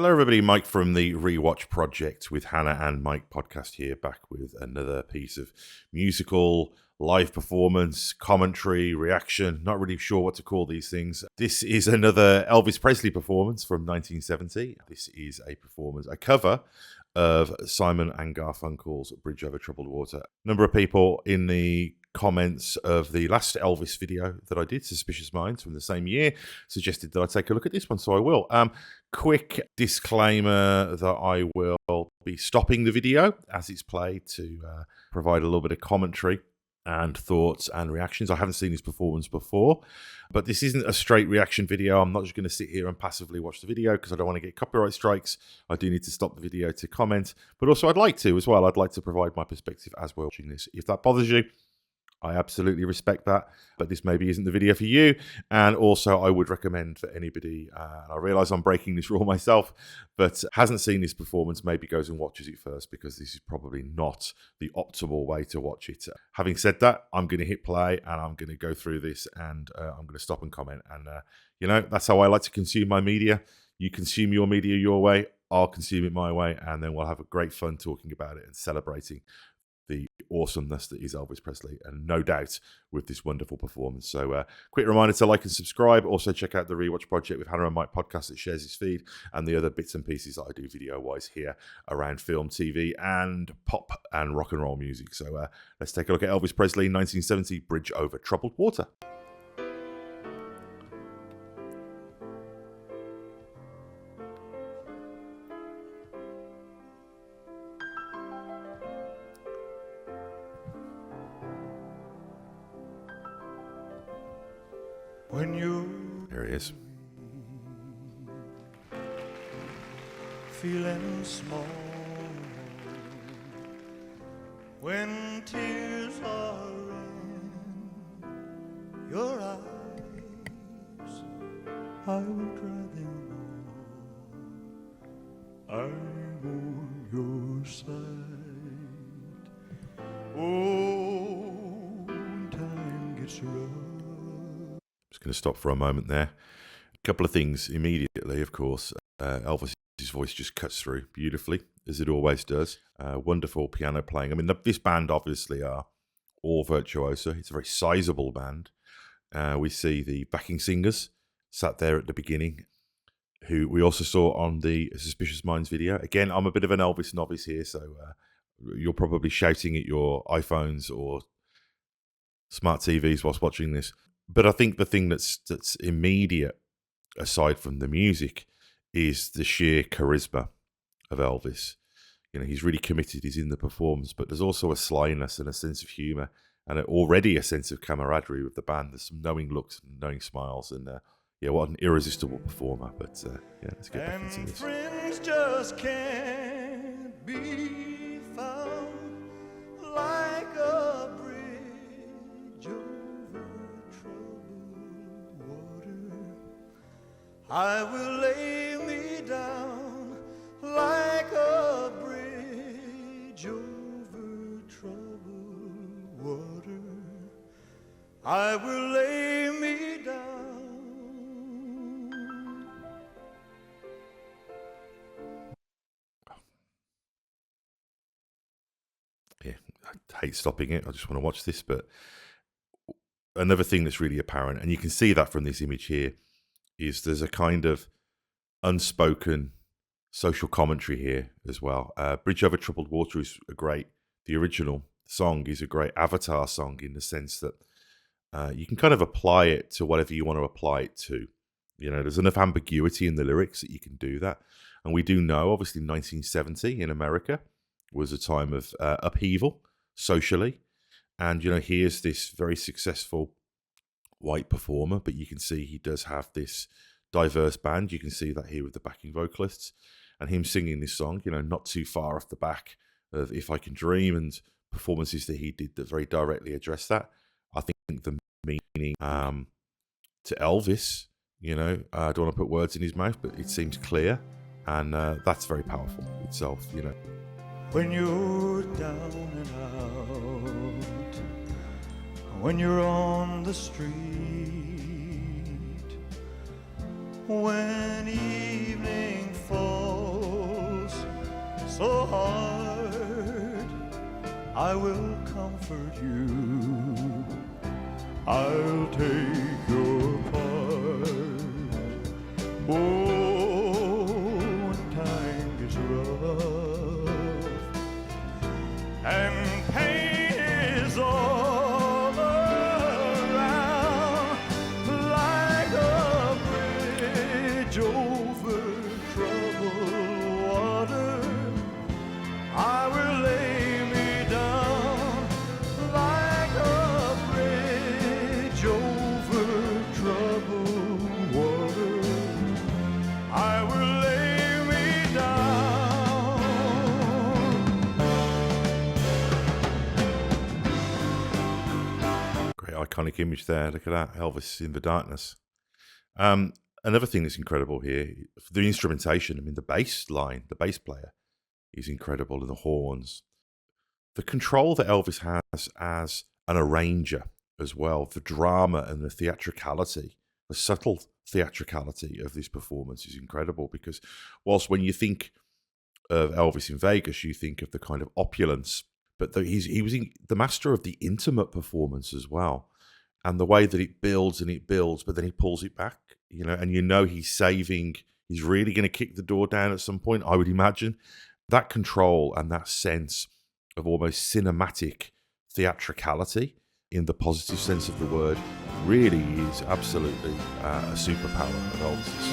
Hello, everybody. Mike from the Rewatch Project with Hannah and Mike podcast here, back with another piece of musical live performance, commentary, reaction. Not really sure what to call these things. This is another Elvis Presley performance from 1970. This is a cover of Simon and Garfunkel's Bridge Over Troubled Water. A number of people in the comments of the last Elvis video that I did, Suspicious Minds, from the same year, suggested that I take a look at this one, so I will. Quick disclaimer that I will be stopping the video as it's played to provide a little bit of commentary and thoughts and reactions. I haven't seen this performance before, but this isn't a straight reaction video. I'm not just going to sit here and passively watch the video because I don't want to get copyright strikes. I do need to stop the video to comment, but also I'd like to as well. I'd like to provide my perspective as we're watching this. If that bothers you, I absolutely respect that, but this maybe isn't the video for you. And also, I would recommend for anybody, I realise I'm breaking this rule myself, but hasn't seen this performance, maybe goes and watches it first, because this is probably not the optimal way to watch it. Having said that, I'm going to hit play and I'm going to go through this, and I'm going to stop and comment. And, that's how I like to consume my media. You consume your media your way, I'll consume it my way, and then we'll have a great fun talking about it and celebrating the awesomeness that is Elvis Presley, and no doubt with this wonderful performance. So quick reminder to like and subscribe. Also check out the Rewatch Project with Hannah and Mike podcast that shares his feed, and the other bits and pieces that I do video-wise here around film, TV, and pop and rock and roll music. So let's take a look at Elvis Presley, 1970, Bridge Over Troubled Water. There he is. Feeling small when tears are in your eyes, I will dry them all. I'm on your side. Oh, when time gets rough. Just going to stop for a moment there. A couple of things immediately, of course. Elvis's voice just cuts through beautifully, as it always does. Wonderful piano playing. I mean, this band obviously are all virtuoso. It's a very sizable band. We see the backing singers sat there at the beginning, who we also saw on the Suspicious Minds video. Again, I'm a bit of an Elvis novice here, so you're probably shouting at your iPhones or smart TVs whilst watching this. But I think the thing that's immediate, aside from the music, is the sheer charisma of Elvis. He's really committed, he's in the performance, but there's also a slyness and a sense of humour, and already a sense of camaraderie with the band. There's some knowing looks and knowing smiles, and what an irresistible performer. But let's get back into this. Friends just can't be found like a bridge over troubled water. I will lay me down like a bridge over troubled water. I will lay me down. Yeah, I hate stopping it. I just want to watch this. But another thing that's really apparent, and you can see that from this image here, is there's a kind of unspoken social commentary here as well. Bridge Over Troubled Water is the original song is a great Avatar song, in the sense that you can kind of apply it to whatever you want to apply it to. There's enough ambiguity in the lyrics that you can do that. And we do know, obviously, 1970 in America was a time of upheaval socially. And, here's this very successful white performer, but you can see he does have this diverse band. You can see that here with the backing vocalists and him singing this song, not too far off the back of If I Can Dream and performances that he did that very directly address that. I think the meaning to Elvis, I don't want to put words in his mouth, but it seems clear, and that's very powerful itself, When you're down and out, when you're on the street, when evening falls so hard, I will comfort you. I'll take your part. Oh, when time gets rough and pain is all around, like a bridge over troubled water, I will lay me down like a bridge over troubled water. I will lay me down. Great iconic image there. Look at that, Elvis in the darkness. Another thing that's incredible here, the instrumentation. I mean, the bass line, the bass player is incredible, and the horns. The control that Elvis has as an arranger as well, the drama and the theatricality, the subtle theatricality of this performance is incredible, because whilst when you think of Elvis in Vegas, you think of the kind of opulence, but he was the master of the intimate performance as well, and the way that it builds and it builds, but then he pulls it back, and he's really going to kick the door down at some point, I would imagine. That control and that sense of almost cinematic theatricality, in the positive sense of the word, really is absolutely a superpower of Elvis's.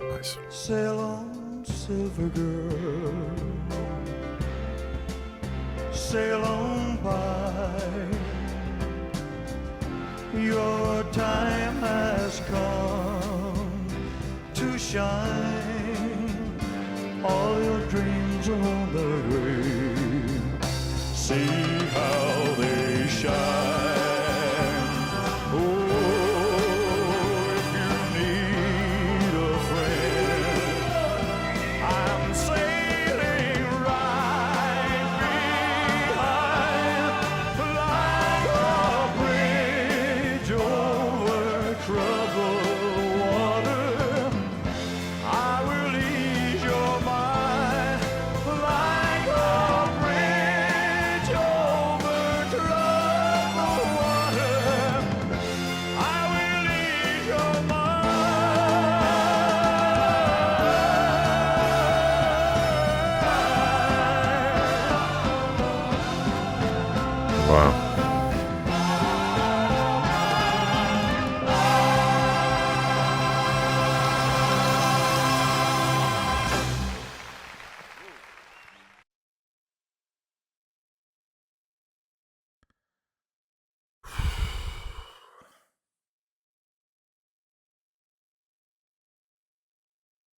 Nice. Sail on, silver girl, sail on by. Your time has come to shine. All your dreams are on their way. See how they shine. Oh, if you need a friend, I'm sailing right behind, like a bridge over troubled water. I will ease your mind, like a bridge over troubled water. I will ease your mind. Wow.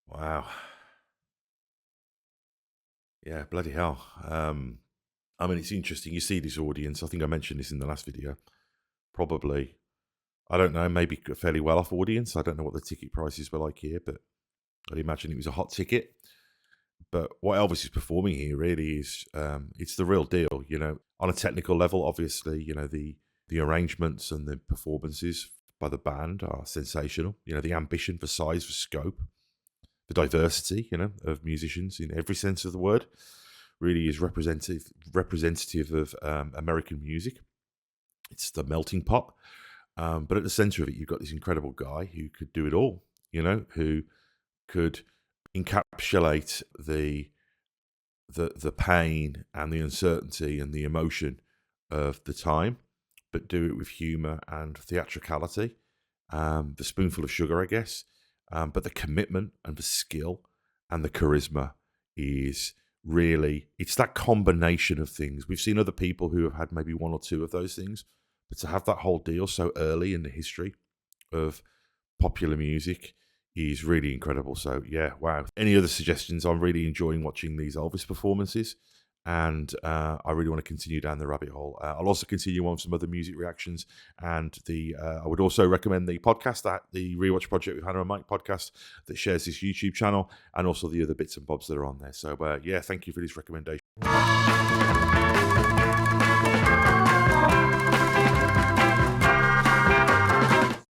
Wow. Yeah, bloody hell. I mean, it's interesting. You see this audience. I think I mentioned this in the last video. Probably, I don't know, maybe a fairly well-off audience. I don't know what the ticket prices were like here, but I'd imagine it was a hot ticket. But what Elvis is performing here really is, it's the real deal, On a technical level, obviously, the arrangements and the performances by the band are sensational. The ambition for size, for scope, the diversity, of musicians in every sense of the word, really is representative of American music. It's the melting pot. But at the center of it, you've got this incredible guy who could do it all, who could encapsulate the pain and the uncertainty and the emotion of the time, but do it with humor and theatricality. The spoonful of sugar, I guess. But the commitment and the skill and the charisma is really, it's that combination of things. We've seen other people who have had maybe one or two of those things, but to have that whole deal so early in the history of popular music is really incredible. So yeah, wow. Any other suggestions? I'm really enjoying watching these Elvis performances, and I really want to continue down the rabbit hole. I'll also continue on some other music reactions, and I would also recommend the podcast, the Rewatch Project with Hannah and Mike podcast, that shares this YouTube channel, and also the other bits and bobs that are on there. So yeah, thank you for this recommendation.